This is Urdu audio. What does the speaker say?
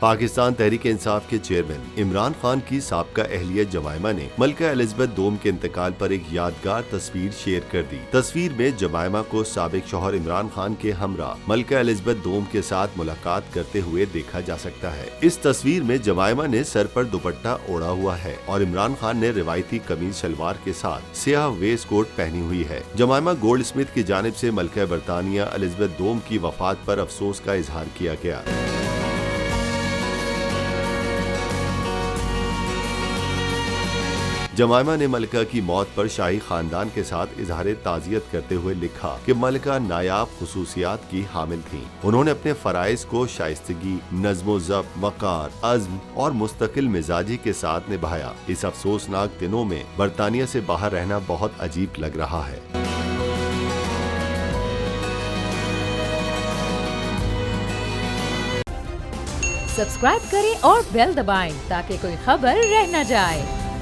پاکستان تحریک انصاف کے چیئرمین عمران خان کی سابقہ اہلیہ جمائمہ نے ملکہ الزبیتھ دوم کے انتقال پر ایک یادگار تصویر شیئر کر دی۔ تصویر میں جمائمہ کو سابق شوہر عمران خان کے ہمراہ ملکہ الزبیتھ دوم کے ساتھ ملاقات کرتے ہوئے دیکھا جا سکتا ہے۔ اس تصویر میں جمائمہ نے سر پر دوپٹہ اوڑھا ہوا ہے اور عمران خان نے روایتی قمیض شلوار کے ساتھ سیاہ ویسٹ کوٹ پہنی ہوئی ہے۔ جمائمہ گولڈ اسمتھ کی جانب سے ملکہ برطانیہ الزبیتھ دوم کی وفات پر افسوس کا اظہار کیا گیا۔ جمائمہ نے ملکہ کی موت پر شاہی خاندان کے ساتھ اظہار تعزیت کرتے ہوئے لکھا کہ ملکہ نایاب خصوصیات کی حامل تھیں۔ انہوں نے اپنے فرائض کو شائستگی، نظم و ضبط، وقار، عزم اور مستقل مزاجی کے ساتھ نبھایا۔ اس افسوسناک دنوں میں برطانیہ سے باہر رہنا بہت عجیب لگ رہا ہے۔ سبسکرائب کریں اور بیل دبائیں تاکہ کوئی خبر رہ نہ جائے۔